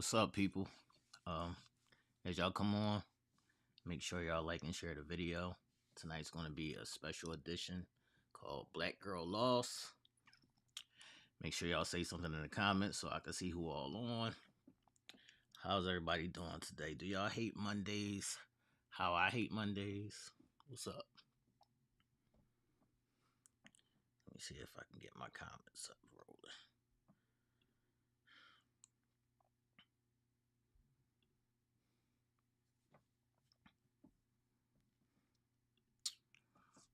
What's up, people? Um, as y'all come on, make sure y'all like and share the video. Tonight's going to be a special edition called Black Girl Lost. Make sure y'all say something in the comments so I can see who all on. How's everybody doing today? Do y'all hate Mondays? How I hate Mondays? What's up? Let me see if I can get my comments up rolling.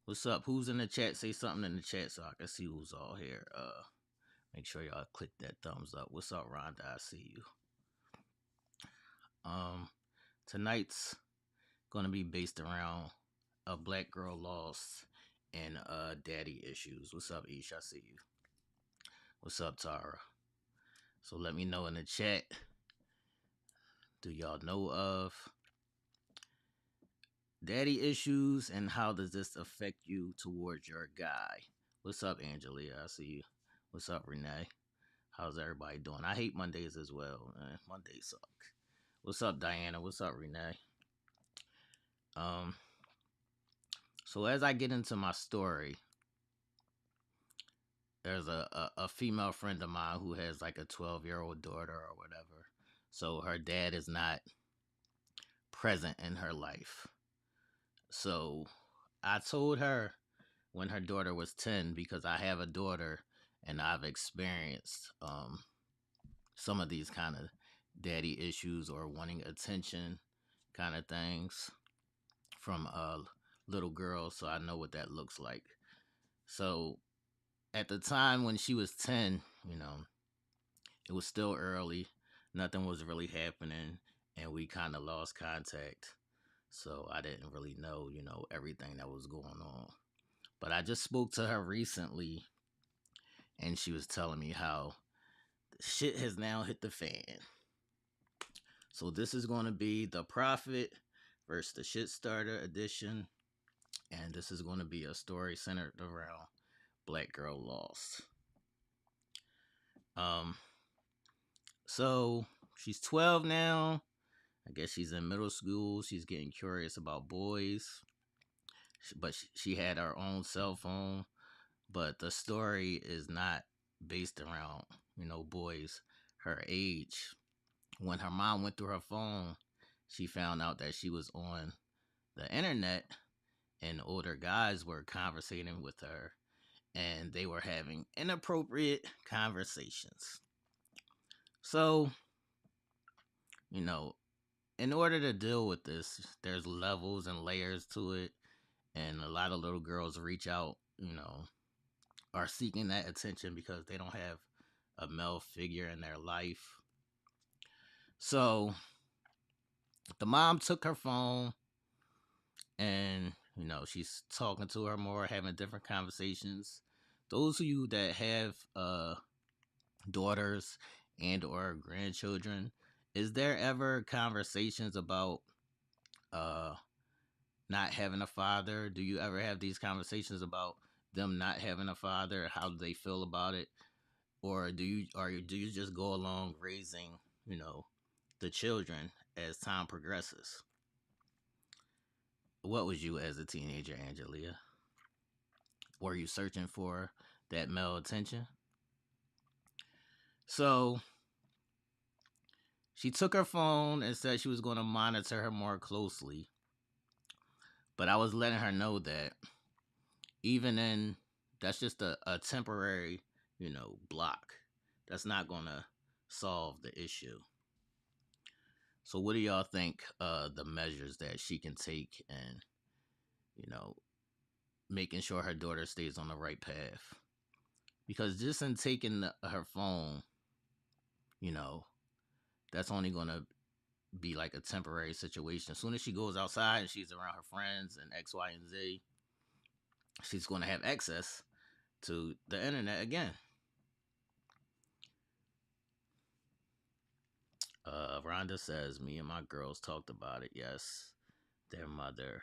What's up? Who's in the chat? Say something in the chat so I can see who's all here. Make sure y'all click that thumbs up. What's up, Rhonda? I see you. Tonight's gonna be based around a black girl lost and daddy issues. What's up, Ish? I see you. What's up, Tara? So let me know in the chat. Do y'all know of daddy issues and how does this affect you towards your guy? What's up, Angelia? I see you. What's up, Renee? How's everybody doing? I hate Mondays as well, man. Mondays suck. What's up, Diana? What's up, Renee? So as I get into my story, there's a female friend of mine who has like a 12-year-old daughter or whatever. So her dad is not present in her life. So I told her when her daughter was 10, because I have a daughter and I've experienced some of these kind of daddy issues or wanting attention kind of things from little girls. So I know what that looks like. So at the time when she was 10, it was still early. Nothing was really happening, and we kind of lost contact. So I didn't really know, everything that was going on. But I just spoke to her recently, and she was telling me how the shit has now hit the fan. So this is going to be the Prophet versus the Shit Starter edition, and this is going to be a story centered around Black Girl Lost. So she's 12 now. I guess she's in middle school. She's getting curious about boys. But she had her own cell phone. But the story is not based around, boys her age. When her mom went through her phone, she found out that she was on the internet and older guys were conversating with her and they were having inappropriate conversations. So, in order to deal with this, there's levels and layers to it. And a lot of little girls reach out, are seeking that attention because they don't have a male figure in their life. So the mom took her phone and, she's talking to her more, having different conversations. Those of you that have daughters and or grandchildren, is there ever conversations about not having a father? Do you ever have these conversations about them not having a father? How do they feel about it? Or do you just go along raising, the children as time progresses? What was you as a teenager, Angelia? Were you searching for that male attention? So she took her phone and said she was going to monitor her more closely. But I was letting her know that even in that's just a temporary, block. That's not going to solve the issue. So what do y'all think the measures that she can take and, making sure her daughter stays on the right path? Because just in taking her phone, that's only going to be like a temporary situation. As soon as she goes outside and she's around her friends and X, Y, and Z, she's going to have access to the internet again. Rhonda says, me and my girls talked about it. Yes, their mother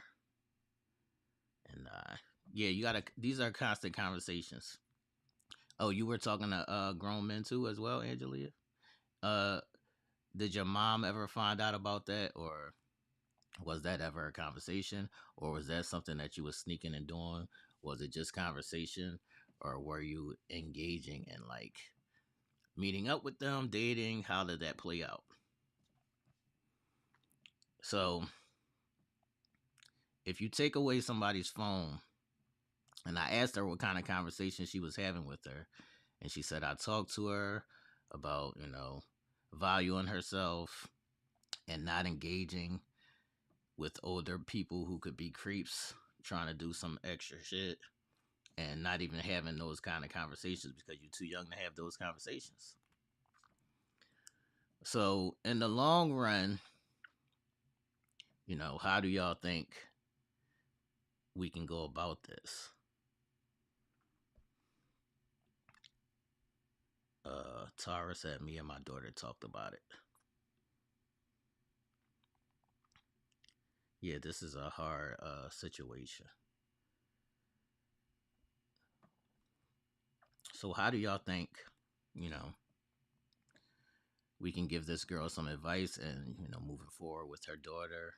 and I. Yeah, you gotta. These are constant conversations. Oh, you were talking to grown men too, as well, Angelia. Uh, did your mom ever find out about that, or was that ever a conversation, or was that something that you was sneaking and doing? Was it just conversation, or were you engaging in like meeting up with them, dating? How did that play out? So, if you take away somebody's phone, and I asked her what kind of conversation she was having with her, and she said I talked to her about, valuing herself and not engaging with older people who could be creeps trying to do some extra shit, and not even having those kind of conversations because you're too young to have those conversations. So, in the long run, how do y'all think we can go about this? Tara said me and my daughter talked about it. Yeah, this is a hard situation. So, how do y'all think, you know, we can give this girl some advice and, moving forward with her daughter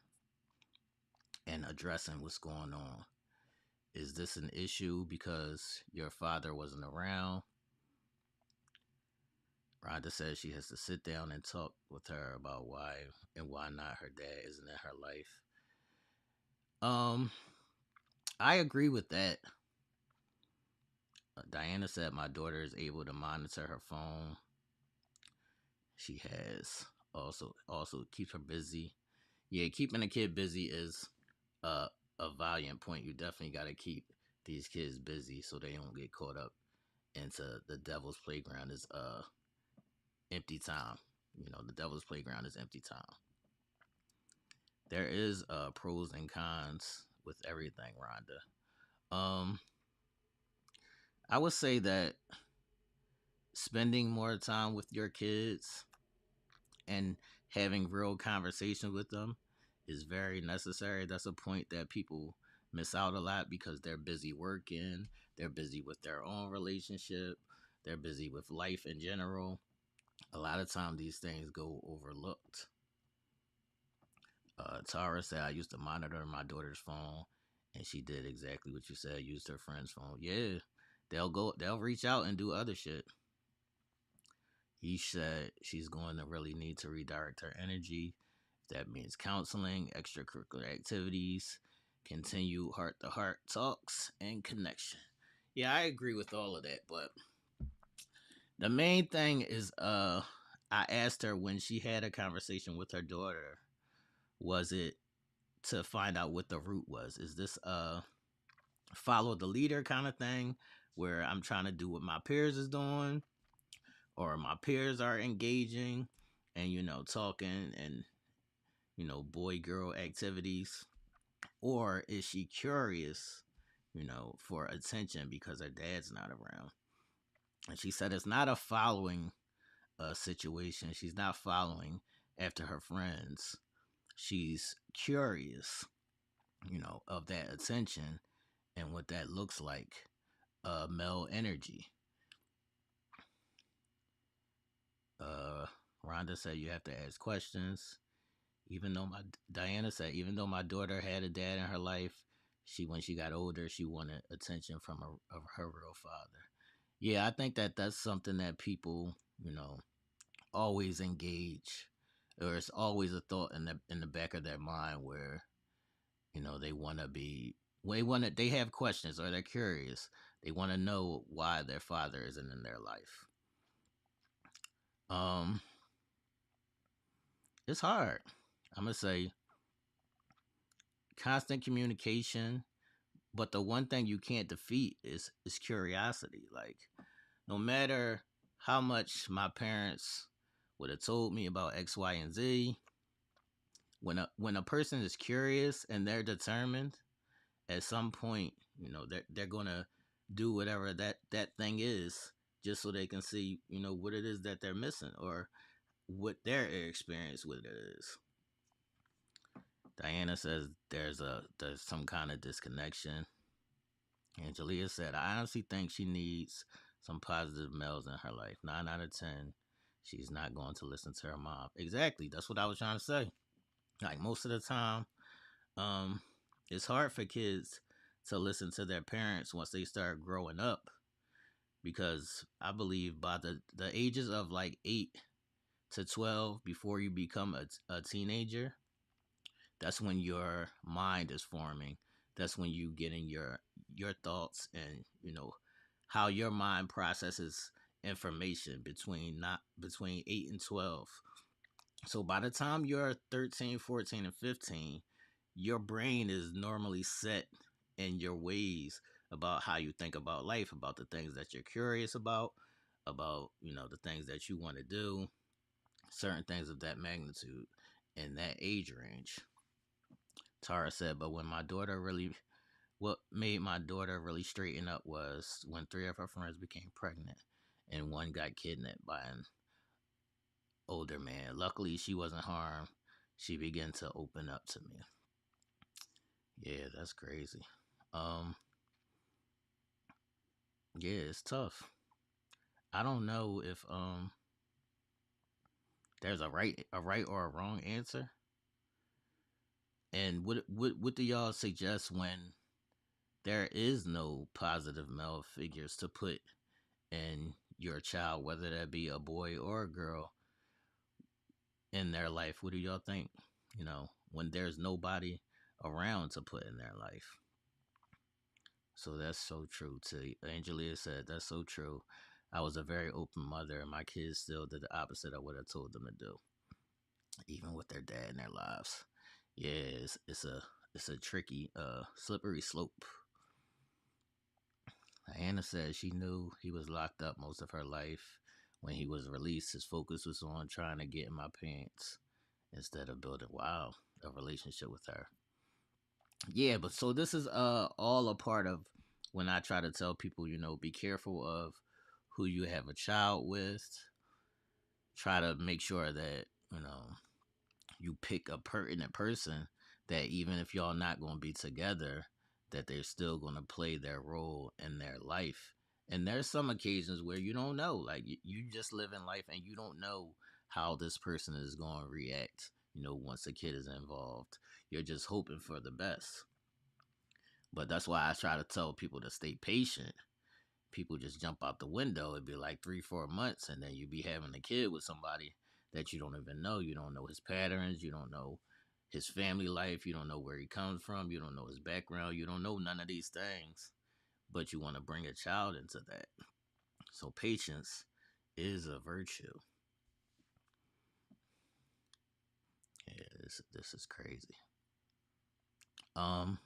and addressing what's going on? Is this an issue because your father wasn't around? Rhonda says she has to sit down and talk with her about why and why not her dad isn't in her life. I agree with that. Diana said my daughter is able to monitor her phone. She has also keeps her busy. Yeah, keeping a kid busy is a valiant point. You definitely got to keep these kids busy so they don't get caught up into the devil's playground is empty time. The devil's playground is empty time. There is pros and cons with everything, Rhonda. I would say that spending more time with your kids and having real conversations with them is very necessary. That's a point that people miss out a lot because they're busy working, they're busy with their own relationship, they're busy with life in general. A lot of times these things go overlooked. Tara said I used to monitor my daughter's phone, and she did exactly what you said. Used her friend's phone. Yeah, they'll reach out and do other shit. He said she's going to really need to redirect her energy. That means counseling, extracurricular activities, continue heart to heart talks, and connection. Yeah, I agree with all of that, but the main thing is I asked her when she had a conversation with her daughter, was it to find out what the root was? Is this follow the leader kind of thing where I'm trying to do what my peers is doing, or my peers are engaging and talking and boy girl activities, or is she curious for attention because her dad's not around? And she said it's not a following situation. She's not following after her friends. She's curious of that attention and what that looks like. Male energy. uh Rhonda said you have to ask questions. Even though my Diana said, even though my daughter had a dad in her life, when she got older, she wanted attention from her real father. Yeah, I think that that's something that people, always engage, or it's always a thought in the back of their mind where they want to be. They have questions or they're curious. They want to know why their father isn't in their life. Um, it's hard. I'm gonna say constant communication. But the one thing you can't defeat is curiosity. Like, no matter how much my parents would have told me about X, Y, and Z, when a person is curious and they're determined, at some point, they're gonna do whatever that thing is, just so they can see, what it is that they're missing or what their experience with it is. Diana says there's some kind of disconnection. Angelia said, I honestly think she needs some positive males in her life. 9 out of 10. she's not going to listen to her mom. Exactly. That's what I was trying to say. Like most of the time, um, it's hard for kids to listen to their parents once they start growing up, because I believe by the ages of like 8 to 12, before you become a teenager, that's when your mind is forming. That's when you getting your thoughts, and how your mind processes information between 8 and 12. So by the time you're 13, 14, and 15, your brain is normally set in your ways about how you think about life, about the things that you're curious about the things that you want to do, certain things of that magnitude in that age range. Tara said, but what made my daughter really straighten up was when 3 of her friends became pregnant and one got kidnapped by an older man. Luckily, she wasn't harmed. She began to open up to me. Yeah, that's crazy. Um, yeah, it's tough. I don't know if there's a right or a wrong answer. And what do y'all suggest when there is no positive male figures to put in your child, whether that be a boy or a girl, in their life? What do y'all think? When there's nobody around to put in their life. So that's so true. To Angelia said, that's so true. I was a very open mother, and my kids still did the opposite of what I told them to do, even with their dad in their lives. Yeah, it's a tricky, slippery slope. Hannah said she knew he was locked up most of her life. When he was released, his focus was on trying to get in my pants instead of building, wow, a relationship with her. Yeah, but so this is all a part of when I try to tell people, be careful of who you have a child with. Try to make sure that, you pick a pertinent person that even if y'all not going to be together, that they're still going to play their role in their life. And there's some occasions where you don't know, like you just live in life and you don't know how this person is going to react, once a kid is involved. You're just hoping for the best. But that's why I try to tell people to stay patient. People just jump out the window. It'd be like 3, 4 months, and then you be having a kid with somebody that you don't even know. You don't know his patterns. You don't know his family life. You don't know where he comes from. You don't know his background. You don't know none of these things. But you want to bring a child into that. So patience is a virtue. Yeah, this is crazy. Um,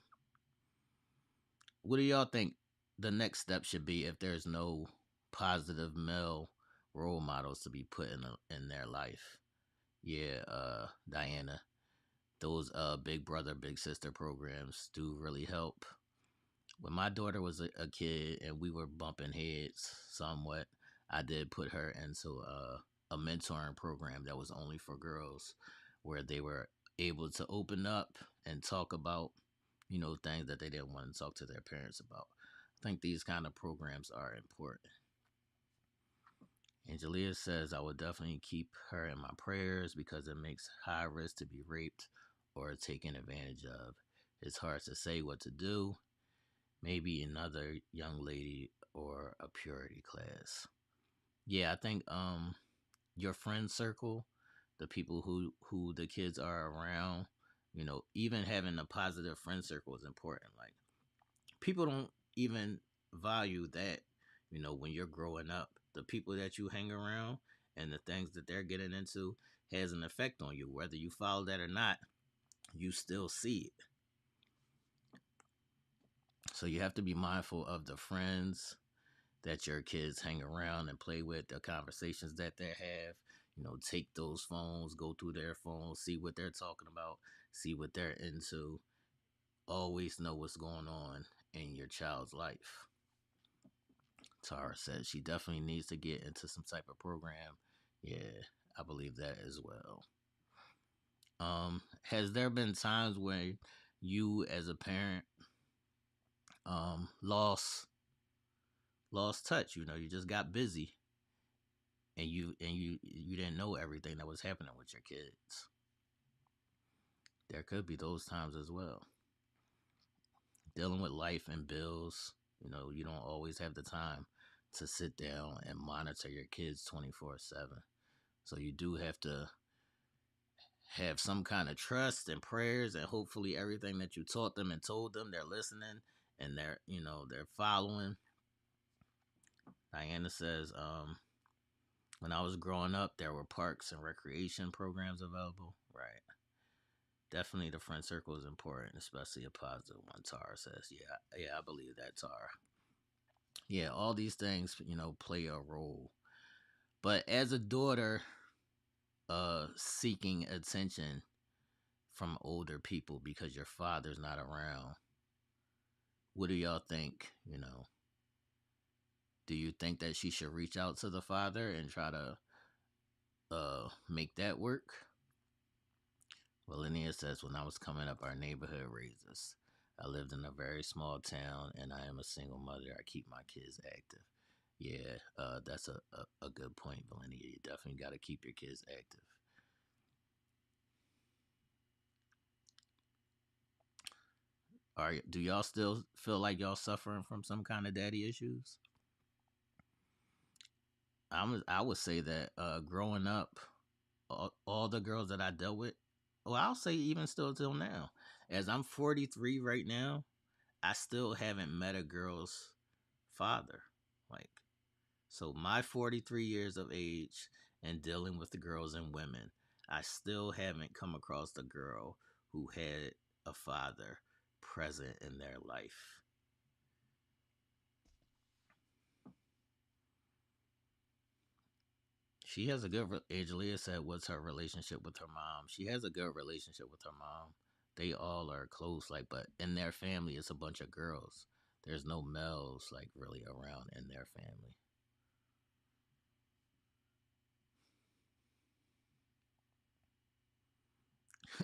what do y'all think the next step should be if there's no positive male role models to be put in their life? Yeah, Diana, those big brother, big sister programs do really help. When my daughter was a kid and we were bumping heads somewhat, I did put her into a mentoring program that was only for girls, where they were able to open up and talk about, things that they didn't want to talk to their parents about. I think these kind of programs are important. Angelia says, I would definitely keep her in my prayers because it makes high risk to be raped or taken advantage of. It's hard to say what to do. Maybe another young lady or a purity class. Yeah, I think your friend circle, the people who the kids are around, even having a positive friend circle is important. Like people don't even value that, when you're growing up. The people that you hang around and the things that they're getting into has an effect on you. Whether you follow that or not, you still see it. So you have to be mindful of the friends that your kids hang around and play with, the conversations that they have. Take those phones, go through their phones, see what they're talking about, see what they're into. Always know what's going on in your child's life. Tara says she definitely needs to get into some type of program. Yeah, I believe that as well. Has there been times where you as a parent lost touch? You just got busy and you didn't know everything that was happening with your kids. There could be those times as well. Dealing with life and bills, you don't always have the time to sit down and monitor your kids 24/7. So you do have to have some kind of trust and prayers, and hopefully everything that you taught them and told them, they're listening and they're following. Diana says, when I was growing up, there were parks and recreation programs available. Right. Definitely the friend circle is important, especially a positive one, Tara says. Yeah, I believe that, Tara. Yeah, all these things, play a role. But as a daughter, seeking attention from older people because your father's not around, what do y'all think? Do you think that she should reach out to the father and try to make that work? Well, Linnea says, when I was coming up, our neighborhood raised us. I lived in a very small town and I am a single mother. I keep my kids active. Yeah, that's a good point, Linnea. You definitely got to keep your kids active. Do y'all still feel like y'all suffering from some kind of daddy issues? I would say that growing up, all the girls that I dealt with, well, I'll say even still till now, as I'm 43 right now, I still haven't met a girl's father. Like, so my 43 years of age and dealing with the girls and women, I still haven't come across the girl who had a father present in their life. She has a good. Angelia said, "What's her relationship with her mom?" She has a good relationship with her mom. They all are close, like, but in their family, it's a bunch of girls. There's no males like really around in their family.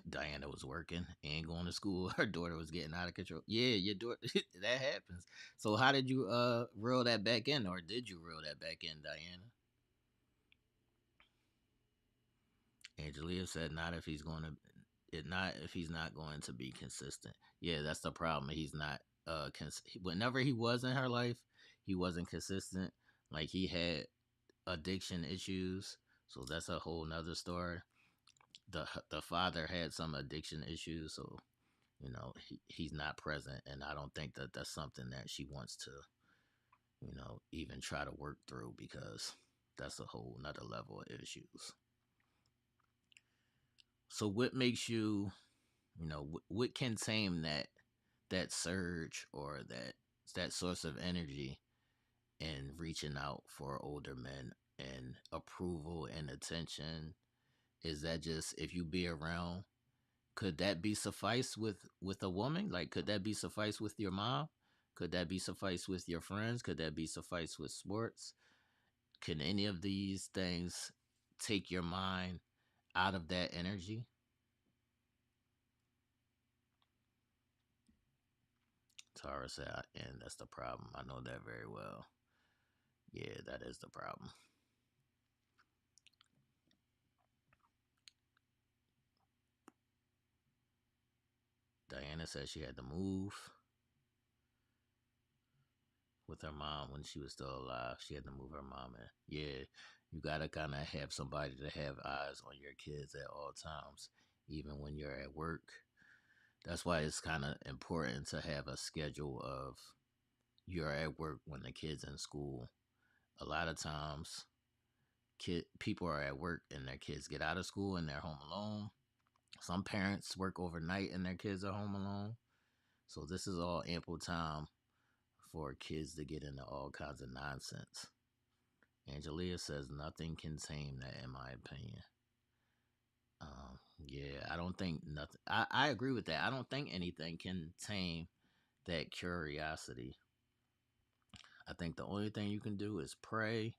Diana was working and going to school. Her daughter was getting out of control. Yeah, your daughter. That happens. So how did you reel that back in, or did you reel that back in, Diana? Angelia said, "Not if he's going to, not if he's not going to be consistent." Yeah, that's the problem. He's not. Whenever he was in her life, he wasn't consistent. Like he had addiction issues, so that's a whole nother story. The father had some addiction issues, so he's not present, and I don't think that that's something that she wants to even try to work through because that's a whole nother level of issues. So what makes you, what can tame that surge or that source of energy and reaching out for older men and approval and attention? Is that just if you be around? Could that be suffice with a woman? Like, could that be suffice with your mom? Could that be suffice with your friends? Could that be suffice with sports? Can any of these things take your mind out of that energy? Tara said, and that's the problem. I know that very well. Yeah, that is the problem. Diana said she had to move with her mom when she was still alive. She had to move her mom in. Yeah, you gotta kind of have somebody to have eyes on your kids at all times, even when you're at work. That's why it's kind of important to have a schedule of you're at work when the kids in school. A lot of times, people are at work and their kids get out of school and they're home alone. Some parents work overnight and their kids are home alone. So this is all ample time for kids to get into all kinds of nonsense. Angelia says nothing can tame that, in my opinion. Yeah, I don't think nothing. I agree with that. I don't think anything can tame that curiosity. I think the only thing you can do is pray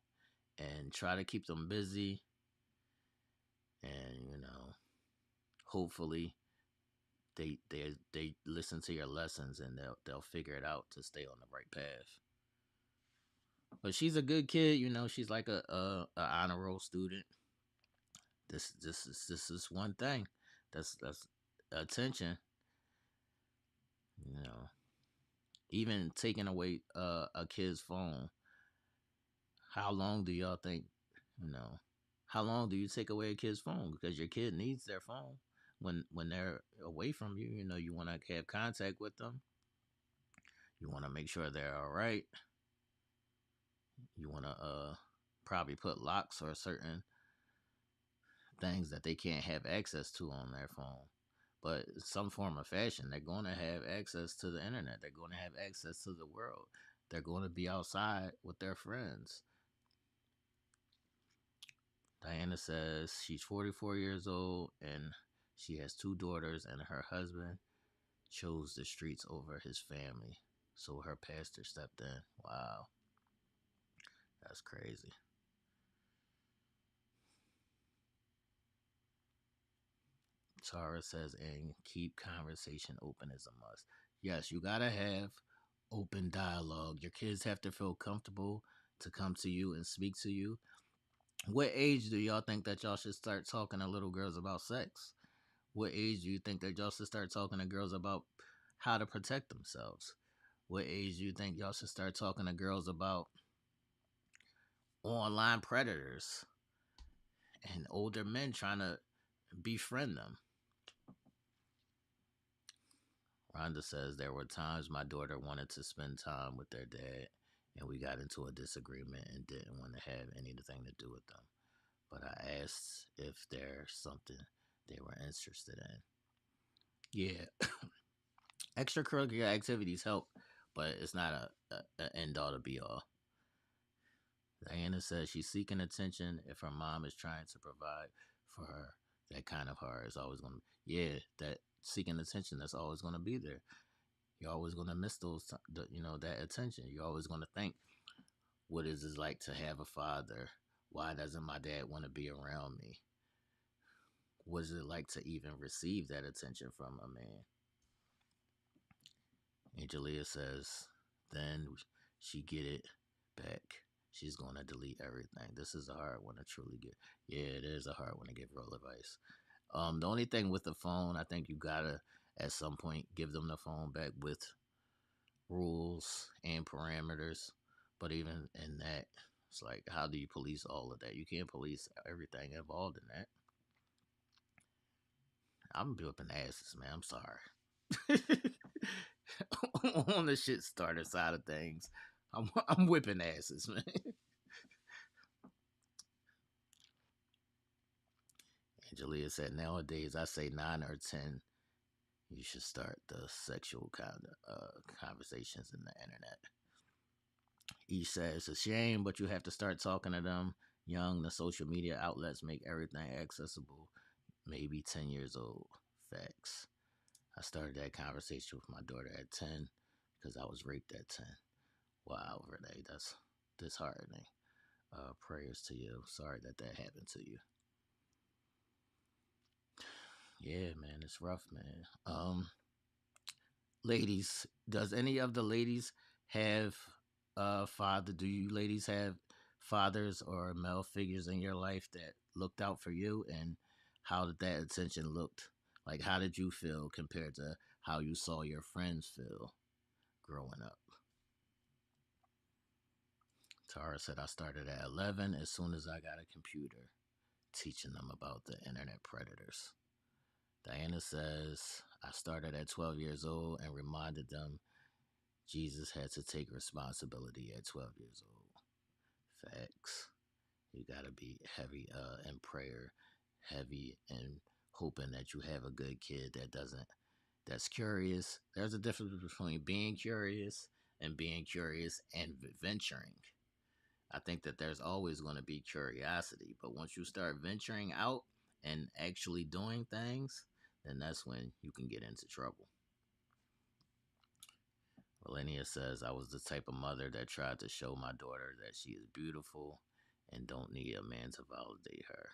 and try to keep them busy, and hopefully they listen to your lessons and they'll figure it out to stay on the right path. But she's a good kid, you know. She's like a honor roll student. This is one thing. That's attention. You know, even taking away a kid's phone. How long do y'all think? You know, how long do you take away a kid's phone? Because your kid needs their phone when they're away from you. You know, you want to have contact with them. You want to make sure they're all right. You want to probably put locks or certain things that they can't have access to on their phone. But some form of fashion, they're going to have access to the internet. They're going to have access to the world. They're going to be outside with their friends. Diana says she's 44 years old and she has two daughters, and her husband chose the streets over his family. So her pastor stepped in. Wow, that's crazy. Tara says, and keep conversation open is a must. Yes, you gotta have open dialogue. Your kids have to feel comfortable to come to you and speak to you. What age do y'all think that y'all should start talking to little girls about sex? What age do you think that y'all should start talking to girls about how to protect themselves? What age do you think y'all should start talking to girls about online predators and older men trying to befriend them? Rhonda says there were times my daughter wanted to spend time with their dad, and we got into a disagreement and didn't want to have anything to do with them. But I asked if there's something they were interested in. Yeah, extracurricular activities help, but it's not a end all to be all. Diana says she's seeking attention. If her mom is trying to provide for her, that kind of her is always going to, yeah, that seeking attention, that's always going to be there. You're always going to miss that attention. You're always going to think, what is it like to have a father? Why doesn't my dad want to be around me? What is it like to even receive that attention from a man? Angelia says, then she get it back. She's going to delete everything. This is a hard one to truly get. Yeah, it is a hard one to give real advice. The only thing with the phone, I think you gotta at some point give them the phone back with rules and parameters. But even in that, it's like, how do you police all of that? You can't police everything involved in that. I'm whipping asses, man. I'm sorry. On the shit starter side of things, I'm whipping asses, man. Angelia said, nowadays I say 9 or 10. You should start the sexual kind of conversations in the internet. He says it's a shame, but you have to start talking to them young. The social media outlets make everything accessible. Maybe 10 years old. Facts. I started that conversation with my daughter at 10 because I was raped at 10. Wow, Renee, that's disheartening. Prayers to you. Sorry that happened to you. Yeah, man, it's rough, man. Ladies, does any of the ladies have father? Do you ladies have fathers or male figures in your life that looked out for you, and how did that attention looked? Like, how did you feel compared to how you saw your friends feel growing up? Tara said I started at 11 as soon as I got a computer, teaching them about the internet predators. Diana says I started at 12 years old and reminded them Jesus had to take responsibility at 12 years old. Facts. You gotta be heavy in prayer, heavy in hoping that you have a good kid that's curious. There's a difference between being curious and venturing. I think that there's always going to be curiosity, but once you start venturing out and actually doing things, then that's when you can get into trouble. Melania says, I was the type of mother that tried to show my daughter that she is beautiful and don't need a man to validate her.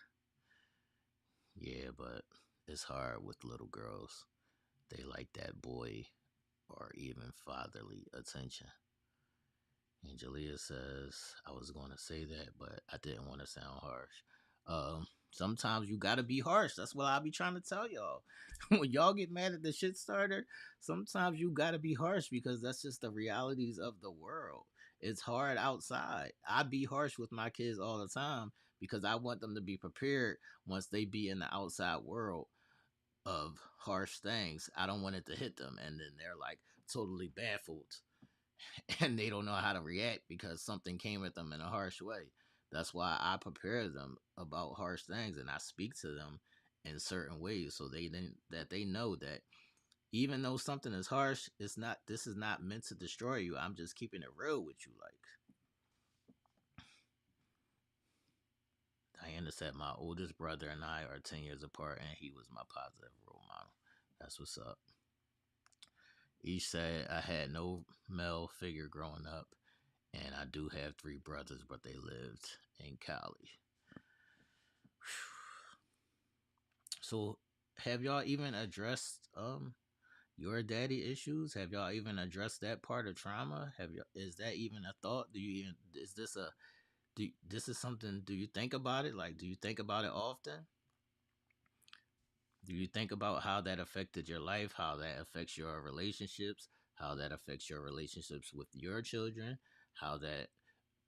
Yeah, but it's hard with little girls. They like that boy or even fatherly attention. Angelia says, I was going to say that, but I didn't want to sound harsh. Sometimes you got to be harsh. That's what I be trying to tell y'all. When y'all get mad at the shit starter, sometimes you got to be harsh because that's just the realities of the world. It's hard outside. I be harsh with my kids all the time because I want them to be prepared once they be in the outside world of harsh things. I don't want it to hit them and then they're like totally baffled and they don't know how to react because something came at them in a harsh way. That's why I prepare them about harsh things and I speak to them in certain ways so they know that even though something is harsh, it's not this is not meant to destroy you. I'm just keeping it real with you. Like Diana said, my oldest brother and I are 10 years apart and he was my positive role model. That's what's up. Each said I had no male figure growing up and I do have three brothers, but they lived in Cali. So, have y'all even addressed your daddy issues? Have y'all even addressed that part of trauma? Have you is that even a thought? Do you even is this a this is something? Do you think about it? Like, do you think about it often? Do you think about how that affected your life? How that affects your relationships? How that affects your relationships with your children? How that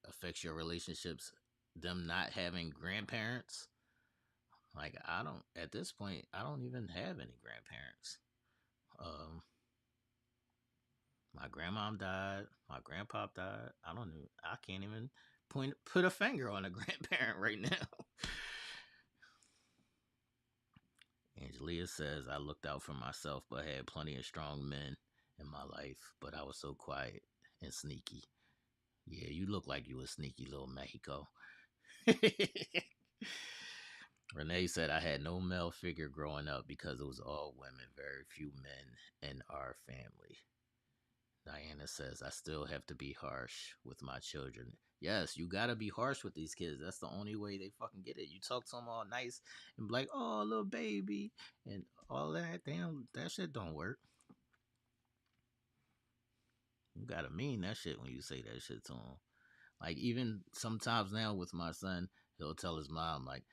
affects your relationships? Them not having grandparents? Like I don't at this point I don't even have any grandparents. Um, my grandmom died. My grandpa died. I don't know. I can't even put a finger on a grandparent right now. Angelia says I looked out for myself, but had plenty of strong men in my life. But I was so quiet and sneaky. Yeah, you look like you a sneaky little Mexico. Renee said I had no male figure growing up because it was all women, very few men in our family. Diana says, I still have to be harsh with my children. Yes, you gotta be harsh with these kids. That's the only way they fucking get it. You talk to them all nice and be like, oh, little baby, and all that. Damn, that shit don't work. You gotta mean that shit when you say that shit to them. Like, even sometimes now with my son, he'll tell his mom, like,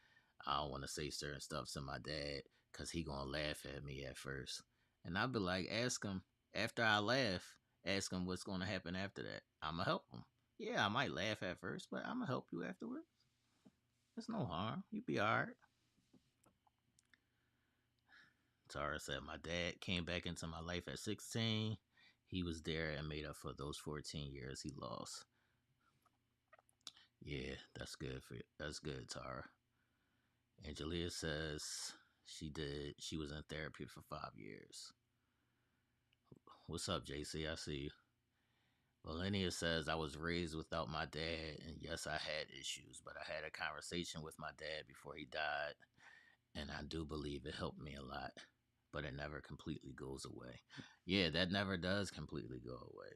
I don't want to say certain stuff to my dad because he gonna laugh at me at first. And I'd be like, ask him after I laugh, ask him what's gonna happen after that. I'ma help him. Yeah, I might laugh at first, but I'ma help you afterwards. There's no harm. You be alright. Tara said, my dad came back into my life at 16. He was there and made up for those 14 years he lost. Yeah, that's good for you. That's good, Tara. Angelia says she was in therapy for 5 years. What's up, JC? I see you. Valenia says I was raised without my dad, and yes, I had issues, but I had a conversation with my dad before he died, and I do believe it helped me a lot, but it never completely goes away. Yeah, that never does completely go away.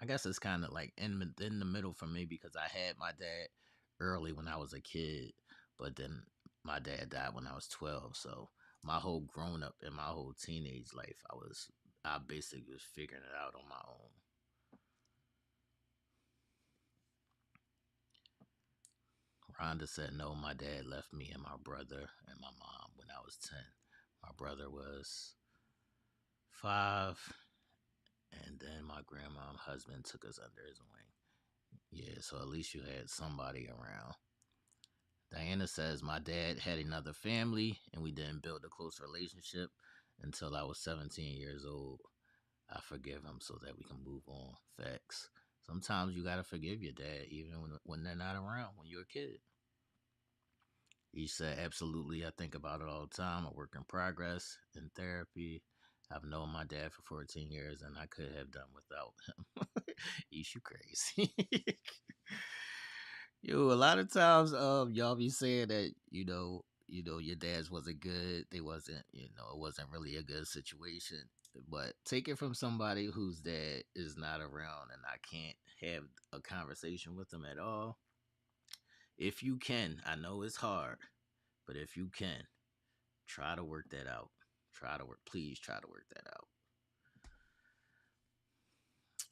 I guess it's kind of like in the middle for me because I had my dad early when I was a kid, but then my dad died when I was 12. So my whole grown up and my whole teenage life, I basically was figuring it out on my own. Rhonda said, no, my dad left me and my brother and my mom when I was 10. My brother was 5, and then my grandma husband took us under his wing. Yeah, so at least you had somebody around. Diana says, my dad had another family and we didn't build a close relationship until I was 17 years old. I forgive him so that we can move on. Facts. Sometimes you gotta forgive your dad even when they're not around when you're a kid. He said, absolutely. I think about it all the time. A work in progress in therapy. I've known my dad for 14 years and I could have done without him. Eesh, you crazy. Yo, a lot of times, y'all be saying that your dad's wasn't good. They wasn't, it wasn't really a good situation. But take it from somebody whose dad is not around, and I can't have a conversation with them at all. If you can, I know it's hard, but if you can, try to work that out. Please try to work that out.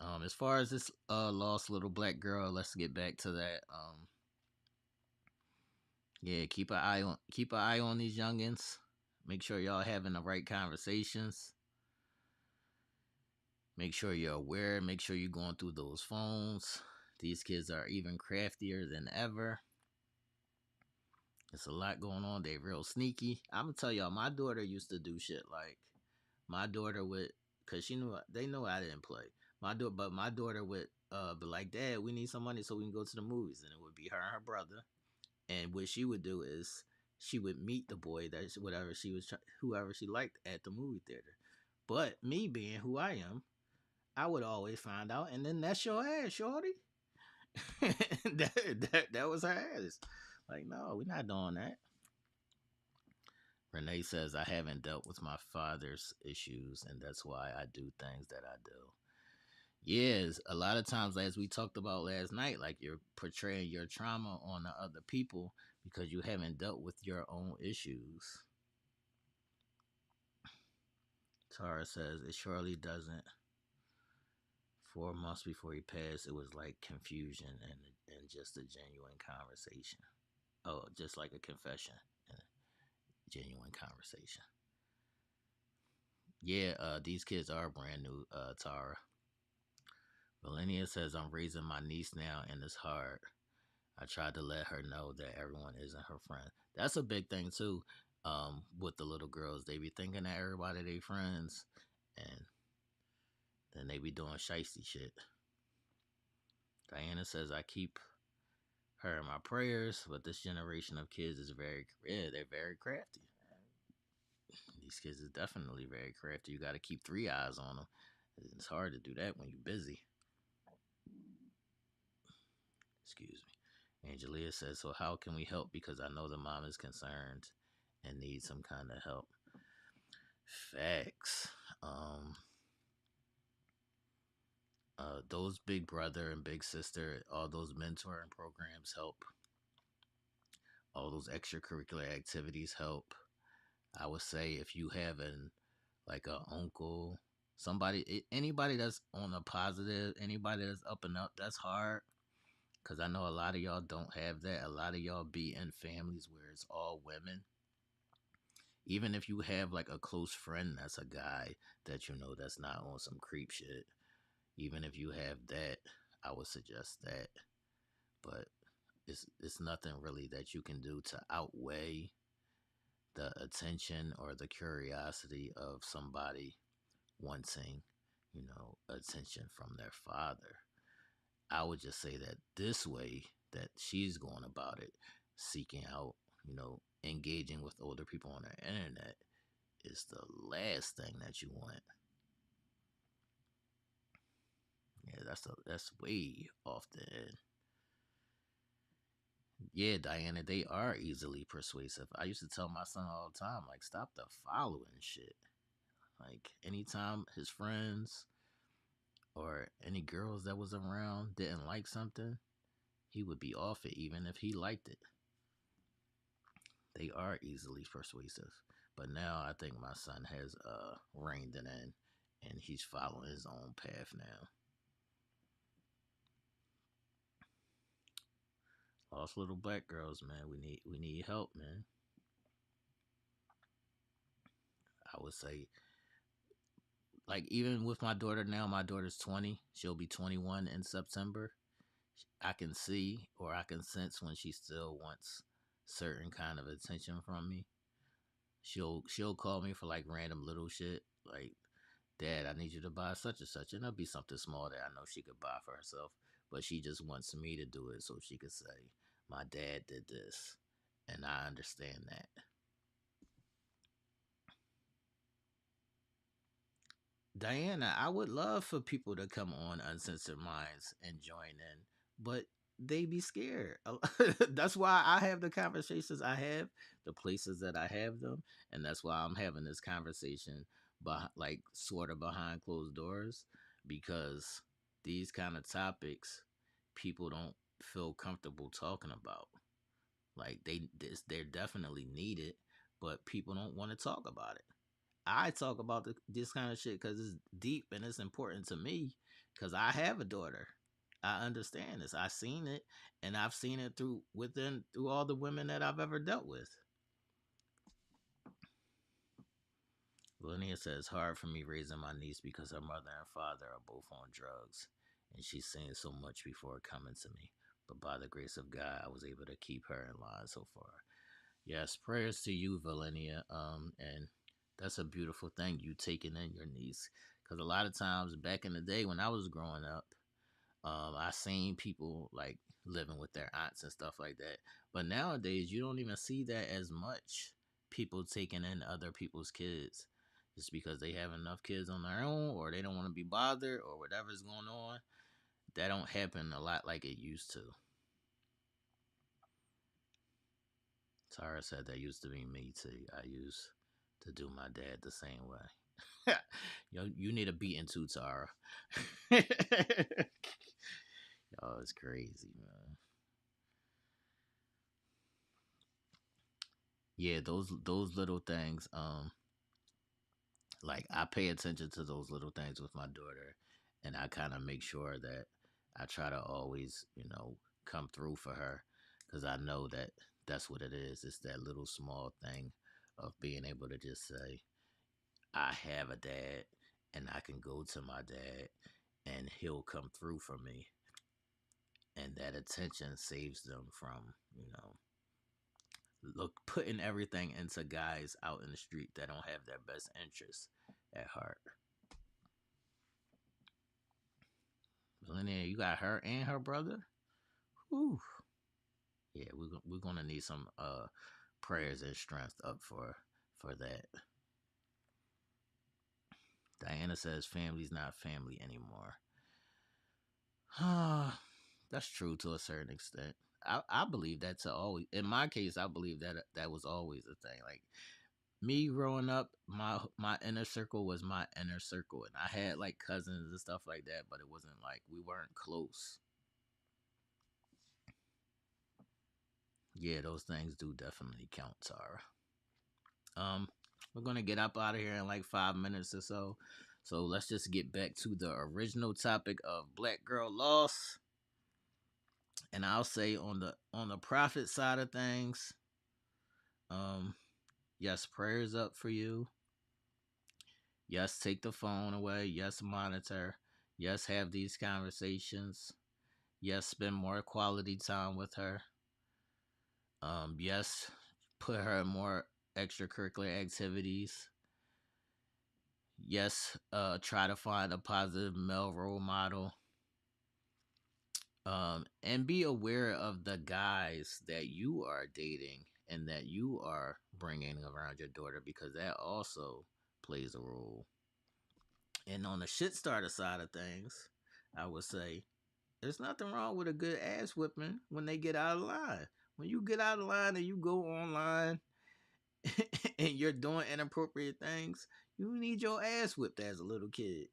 As far as this lost little black girl, let's get back to that. Yeah, keep an eye on these youngins. Make sure y'all having the right conversations. Make sure you're aware. Make sure you're going through those phones. These kids are even craftier than ever. It's a lot going on. They real sneaky. I'm gonna tell y'all, my daughter used to do shit like my daughter would, cause she knew they know I didn't play. My daughter would be like, Dad, we need some money so we can go to the movies, and it would be her and her brother. And what she would do is she would meet the boy that whoever she liked at the movie theater. But me being who I am, I would always find out, and then that's your ass, shorty. that was her ass. Like, no, we're not doing that. Renee says, I haven't dealt with my father's issues, and that's why I do things that I do. Yes, a lot of times, as we talked about last night, like you're portraying your trauma on the other people because you haven't dealt with your own issues. Tara says, it surely doesn't. 4 months before he passed, it was like confusion and just a genuine conversation. Oh, just like a confession and a genuine conversation. Yeah, these kids are brand new, Tara. Valenia says, I'm raising my niece now and it's hard. I tried to let her know that everyone isn't her friend. That's a big thing too. With the little girls, they be thinking that everybody they friends, and then they be doing shiesty shit. Diana says, I keep her in my prayers, but this generation of kids is they're very crafty. These kids is definitely very crafty. You got to keep 3 eyes on them. It's hard to do that when you're busy. Excuse me. Angelia says, so how can we help? Because I know the mom is concerned and needs some kind of help. Facts. Those big brother and big sister, all those mentoring programs help. All those extracurricular activities help. I would say if you have like a uncle, anybody that's on a positive, anybody that's up and up, that's hard. Cause I know a lot of y'all don't have that. A lot of y'all be in families where it's all women. Even if you have like a close friend that's a guy that you know that's not on some creep shit, even if you have that, I would suggest that. But it's nothing really that you can do to outweigh the attention or the curiosity of somebody wanting, attention from their father. I would just say that this way that she's going about it, seeking out, engaging with older people on the internet is the last thing that you want. Yeah, that's way off the end. Yeah, Diana, they are easily persuasive. I used to tell my son all the time, like, stop the following shit. Like, anytime his friends or any girls that was around didn't like something, he would be off it, even if he liked it. They are easily persuasive. But now I think my son has reined it in, and he's following his own path now. Lost little black girls, man. We need help, man. I would say, like, even with my daughter now, my daughter's 20. She'll be 21 in September. I can see or I can sense when she still wants certain kind of attention from me. She'll call me for like random little shit, like, Dad, I need you to buy such and such, and it'll be something small that I know she could buy for herself, but she just wants me to do it so she could say, my dad did this, and I understand that. Diana, I would love for people to come on Uncensored Minds and join in, but they be scared. That's why I have the conversations I have, the places that I have them, and that's why I'm having this conversation, like sort of behind closed doors, because these kind of topics people don't feel comfortable talking about. Like they're definitely needed, but people don't want to talk about it. I talk about this kind of shit because it's deep and it's important to me. because I have a daughter. I understand this. I've seen it, and I've seen it through all the women that I've ever dealt with. Linnea says, hard for me raising my niece because her mother and father are both on drugs, and she's seen so much before coming to me. But by the grace of God, I was able to keep her in line so far. Yes, prayers to you, Valenia. And that's a beautiful thing, you taking in your niece. Because a lot of times back in the day when I was growing up, I seen people like living with their aunts and stuff like that. But nowadays, you don't even see that as much. People taking in other people's kids just because they have enough kids on their own, or they don't want to be bothered, or whatever's going on. That don't happen a lot like it used to. Tara said that used to be me too. I used to do my dad the same way. You need a beating too, Tara. Oh, it's crazy, man. Yeah, those little things. Like I pay attention to those little things with my daughter, and I kind of make sure that I try to always, come through for her, because I know that that's what it is. It's that little small thing of being able to just say, I have a dad, and I can go to my dad, and he'll come through for me, and that attention saves them from, putting everything into guys out in the street that don't have their best interests at heart. Linnea, you got her and her brother. Whew. Yeah, we're gonna need some prayers and strength up for that. Diana says family's not family anymore. That's true to a certain extent. I believe that to always. In my case, I believe that was always a thing. Like me growing up, my inner circle was my inner circle, and I had like cousins and stuff like that, but it wasn't like we weren't close. Yeah, those things do definitely count, Tara. Um, we're gonna get up out of here in like 5 minutes or so. So let's just get back to the original topic of Black Girl Loss. And I'll say on the profit side of things, um, yes, prayers up for you. Yes, take the phone away. Yes, monitor. Yes, have these conversations. Yes, spend more quality time with her. Yes, put her in more extracurricular activities. Yes, try to find a positive male role model. And be aware of the guys that you are dating and that you are bringing around your daughter, because that also plays a role. And on the shit starter side of things, I would say there's nothing wrong with a good ass whipping when they get out of line. When you get out of line and you go online and you're doing inappropriate things, you need your ass whipped as a little kid.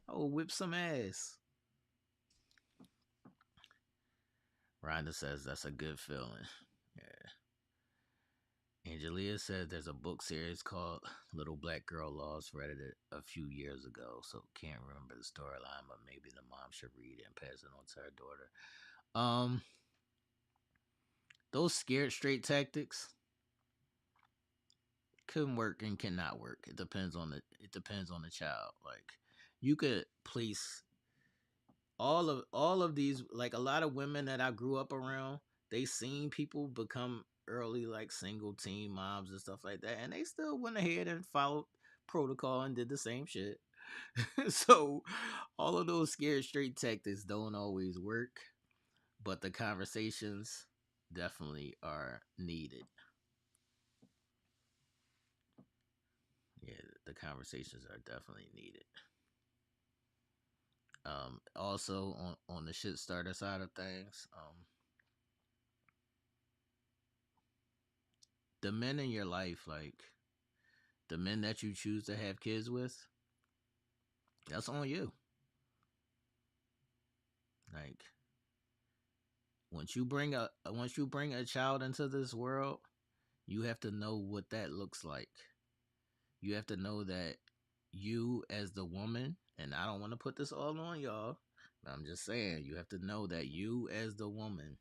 Oh, whip some ass. Rhonda says that's a good feeling. Yeah. Angelia says there's a book series called Little Black Girl Lost. Read it a few years ago, so can't remember the storyline, but maybe the mom should read it and pass it on to her daughter. Those scared straight tactics can work and cannot work. It depends on the child. Like you could place all of these, like a lot of women that I grew up around, they seen people become early like single teen moms and stuff like that, and they still went ahead and followed protocol and did the same shit. So all of those scared straight tactics don't always work, but the conversations definitely are needed. Yeah, the conversations are definitely needed. Also on the shit starter side of things, the men in your life, like the men that you choose to have kids with, that's on you. Like once you bring a child into this world, you have to know what that looks like. You have to know that you as the woman And I don't want to put this all on y'all, but I'm just saying you have to know that you, as the woman,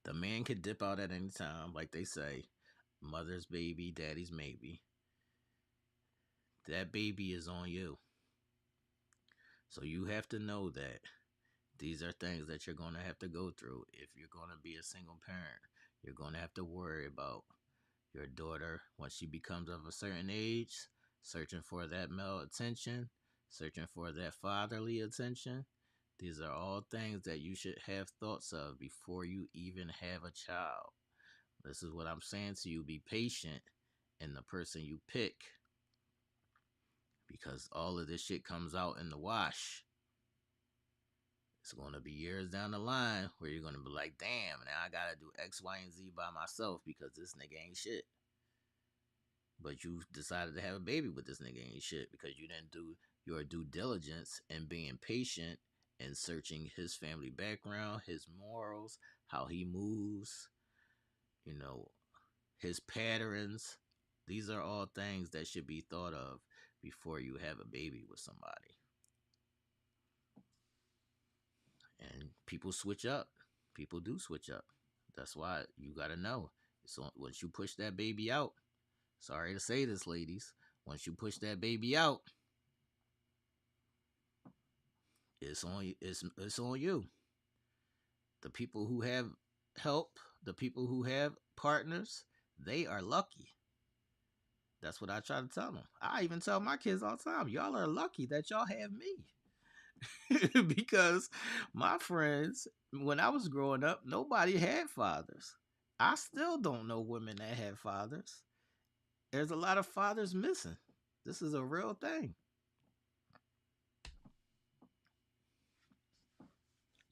the man could dip out at any time, like they say, mother's baby, daddy's maybe. That baby is on you. So you have to know that these are things that you're going to have to go through if you're going to be a single parent. You're going to have to worry about your daughter once she becomes of a certain age, searching for that male attention, searching for that fatherly attention. These are all things that you should have thoughts of before you even have a child. This is what I'm saying to you. Be patient in the person you pick, because all of this shit comes out in the wash. It's going to be years down the line where you're going to be like, damn, now I got to do X, Y, and Z by myself because this nigga ain't shit. But you decided to have a baby with this nigga ain't shit because you didn't do your due diligence and being patient and searching his family background, his morals, how he moves, you know, his patterns. These are all things that should be thought of before you have a baby with somebody. And people switch up. People do switch up. That's why you got to know. So once you push that baby out, sorry to say this, ladies, once you push that baby out, it's on you. The people who have help, the people who have partners, they are lucky. That's what I try to tell them. I even tell my kids all the time, y'all are lucky that y'all have me. Because my friends, when I was growing up, nobody had fathers. I still don't know women that have fathers. There's a lot of fathers missing. This is a real thing.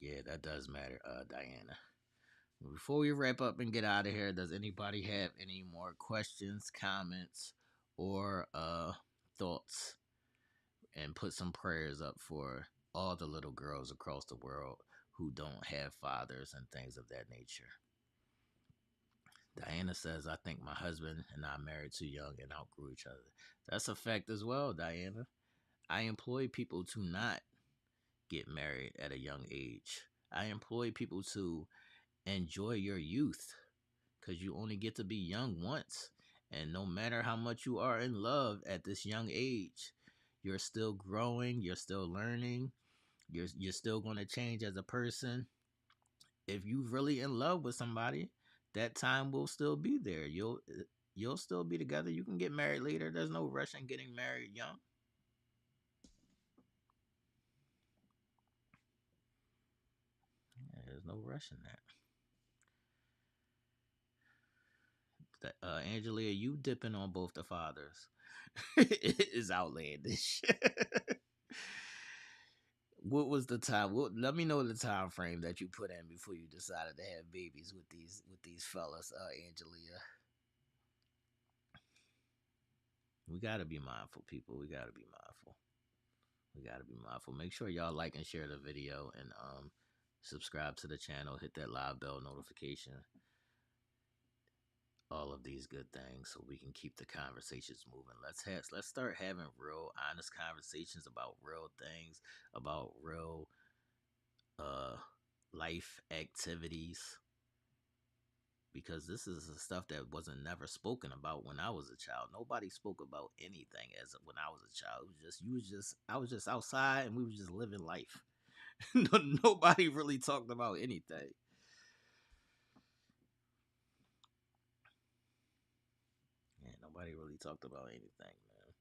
Yeah, that does matter, Diana. Before we wrap up and get out of here, does anybody have any more questions, comments, or thoughts? And put some prayers up for all the little girls across the world who don't have fathers and things of that nature. Diana says, I think my husband and I married too young and outgrew each other. That's a fact as well, Diana. I employ people to not get married at a young age. I employ people to enjoy your youth because you only get to be young once. And no matter how much you are in love at this young age, you're still growing, you're still learning, you're still going to change as a person. If you're really in love with somebody, that time will still be there. You'll still be together. You can get married later. There's no rush in getting married young. There's no rush in that. Angelia, you dipping on both the fathers is outlandish. What was the time? Let me know the time frame that you put in before you decided to have babies with these fellas, Angelia. We gotta be mindful, people. We gotta be mindful. We gotta be mindful. Make sure y'all like and share the video and subscribe to the channel. Hit that live bell notification. All of these good things so we can keep the conversations moving. Let's start having real honest conversations about real things, about real uh life activities, because this is the stuff that wasn't never spoken about when I was a child. Nobody spoke about anything as when I was a child. It was just I was just outside and we was just living life. Nobody really talked about anything. Yeah, nobody really talked about anything, man.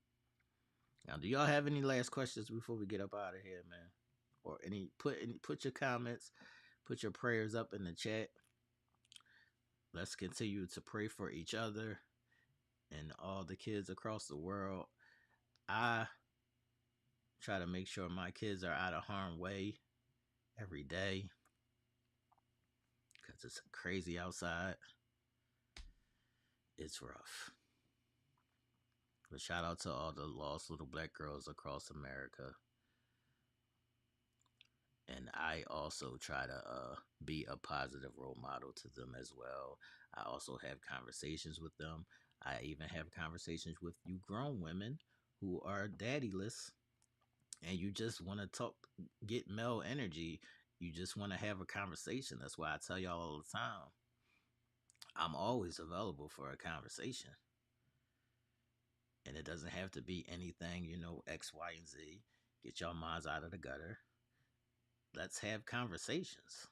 Now, do y'all have any last questions before we get up out of here, man? Or put your comments, put your prayers up in the chat. Let's continue to pray for each other and all the kids across the world. I try to make sure my kids are out of harm's way every day because it's crazy outside. It's rough. But shout out to all the lost little black girls across America. And I also try to be a positive role model to them as well. I also have conversations with them. I even have conversations with you grown women who are daddyless and you just want to talk, get male energy. You just want to have a conversation. That's why I tell y'all all the time, I'm always available for a conversation. And it doesn't have to be anything, X, Y, and Z. Get your minds out of the gutter. Let's have conversations.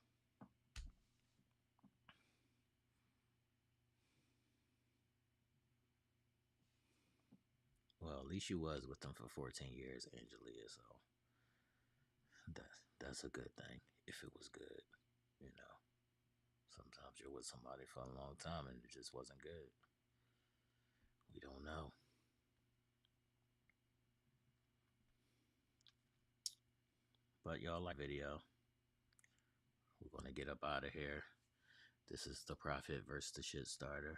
Well, at least you was with them for 14 years, Angelia. So that's a good thing. If it was good, you know. Sometimes you're with somebody for a long time and it just wasn't good. We don't know. But y'all like video. We're gonna get up out of here. This is the Prophet versus the Shit Starter.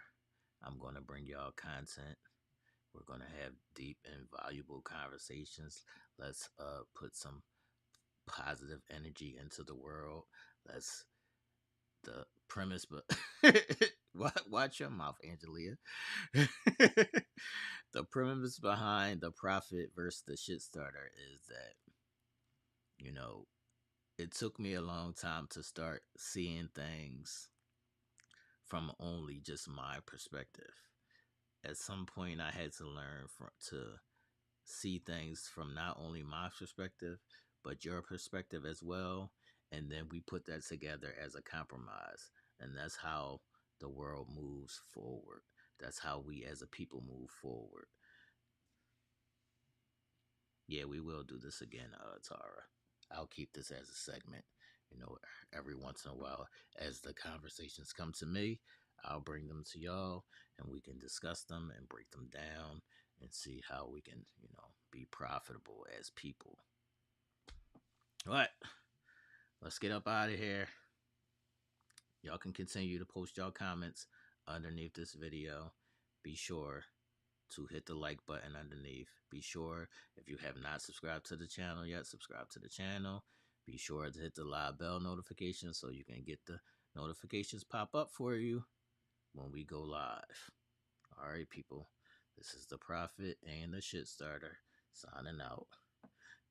I'm gonna bring y'all content. We're gonna have deep and valuable conversations. Let's put some positive energy into the world. Let's the premise, but watch your mouth, Angelia. The premise behind the Prophet versus the Shit Starter is that you know it took me a long time to start seeing things from only just my perspective. At some point, I had to learn to see things from not only my perspective, but your perspective as well. And then we put that together as a compromise. And that's how the world moves forward. That's how we as a people move forward. Yeah, we will do this again, Tara. I'll keep this as a segment. Every once in a while, as the conversations come to me, I'll bring them to y'all and we can discuss them and break them down and see how we can, be profitable as people. But let's get up out of here. Y'all can continue to post y'all comments underneath this video. Be sure to hit the like button underneath. Be sure, if you have not subscribed to the channel yet, subscribe to the channel. Be sure to hit the live bell notification so you can get the notifications pop up for you when we go live. All right, people. This is the Prophet and the Shit Starter signing out.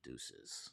Deuces.